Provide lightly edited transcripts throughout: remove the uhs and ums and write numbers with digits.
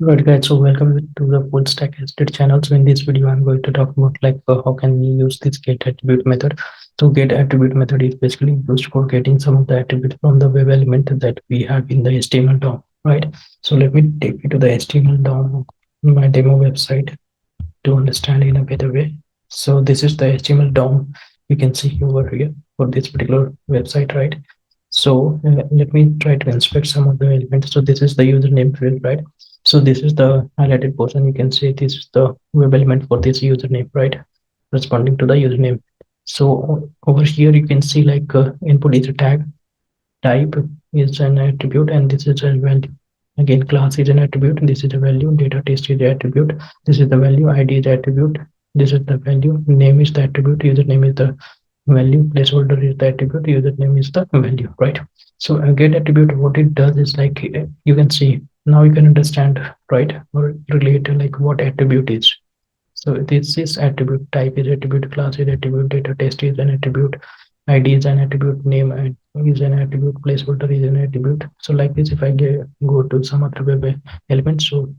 Right guys, so welcome to the FullStackSDET channel. So in this video, I'm going to talk about how can we use this getAttribute method. So getAttribute method is basically used for getting some of the attributes from the web element that we have in the HTML DOM, right? So let me take you to the HTML DOM, my demo website, to understand in a better way. So this is the HTML DOM you can see over here for this particular website, right? So let me try to inspect some of the elements. So this is the username field, right? So this is the highlighted portion. You can see this is the web element for this username, right? Responding to the username. So over here you can see input is a tag, type is an attribute, and this is a value. Again, class is an attribute, this is a value, data test is the attribute, this is the value, id is the attribute, this is the value, name is the attribute, username is the value, placeholder is the attribute, username is the value, right? So get attribute, what it does is you can see now you can understand, right, or relate what attribute is. So this is attribute, type is attribute, class is attribute, data test is an attribute, id is an attribute, name is an attribute, placeholder is an attribute. So like this, if I go to some other web element, so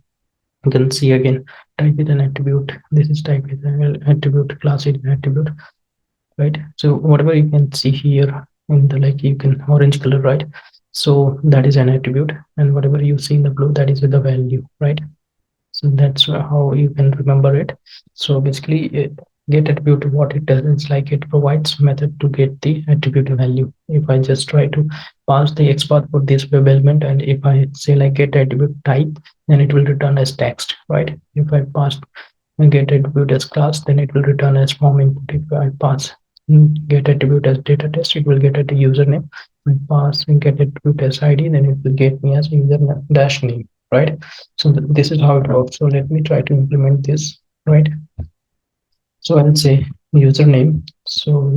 you can see again, type is an attribute, this is type is an attribute, class is an attribute, right? So whatever you can see here in the you can orange color, right? So that is an attribute, and whatever you see in the blue, that is the value, right? So that's how you can remember it. So basically get attribute, what it does is it provides method to get the attribute value. If I just try to pass the XPath for this web element, and if I say get attribute type, then it will return as text, right? If I pass get attribute as class, then it will return as form input. If I pass get attribute as data test, it will get at the username. If I pass and get attribute as id, then it will get me as user dash name, right? So this is how it works. So let me try to implement this, right? So I'll say username. So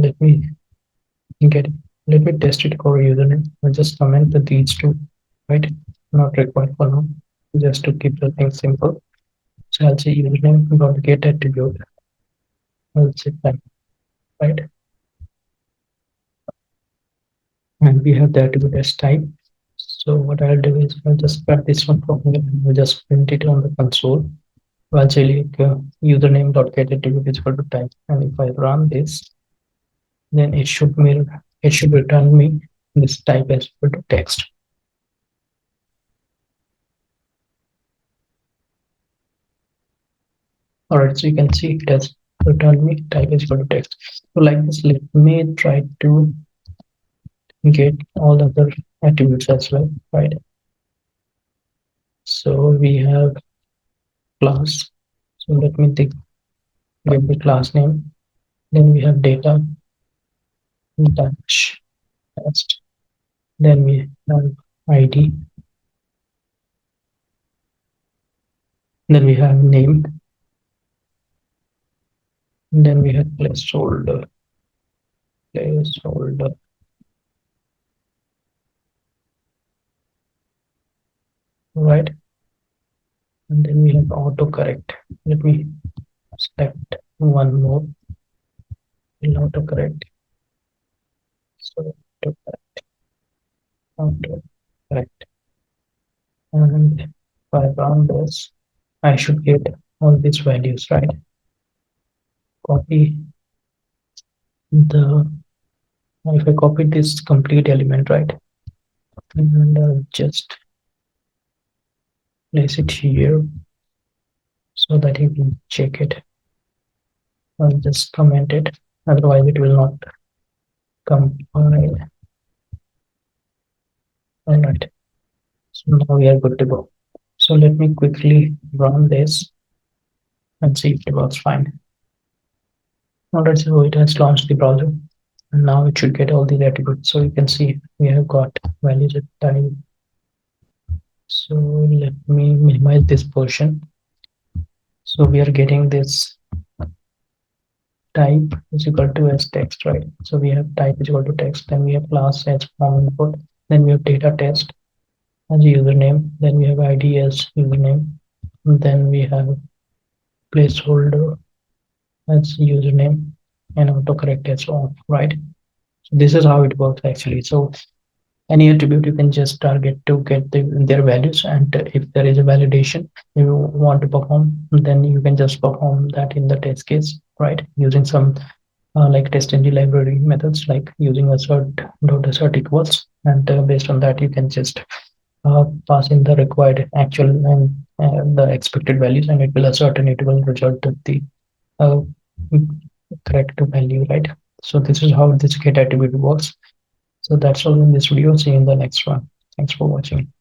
get let me test it for username. I'll just comment the these two, right? Not required for now, just to keep the thing simple. So I'll say username dot get attribute. I'll say type, right? And we have the attribute as type. So what I'll do is I'll just cut this one from here and I'll just print it on the console. I'll say username dot get attribute is equal to type, and if I run this, then it should return me this type as equal to text. All right, so you can see it has returned me type is equal to text. So like this, let me try to get all the other attributes as well, right? So we have class. So let me give the class name. Then we have data dash test. Then we have id. Then we have name. Then we have placeholder, right? And then we have autocorrect. Let me select one more in autocorrect. So autocorrect. And if I run this, I should get all these values, right? Copy the, if I copy this complete element, right? And just place it here so that you can check it. I'll just comment it, otherwise it will not compile. All right, so now we are good to go. So let me quickly run this and see if it works fine. All right, so it has launched the browser, and now it should get all these attributes. So you can see we have got values at time. So let me minimize this portion. So we are getting this type is equal to as text, right? So we have type is equal to text, then we have class as form input, then we have data test as username, then we have id as username, and then we have placeholder as username, and autocorrect as off, right? So this is how it works actually. So any attribute you can just target to get their values, and if there is a validation you want to perform, then you can just perform that in the test case, right, using some like testng library methods, like using assert equals, and based on that you can just pass in the required actual and the expected values, and it will assert and it will result the uh, correct value, right? So this is how this get attribute works. So that's all in this video. See you in the next one. Thanks for watching.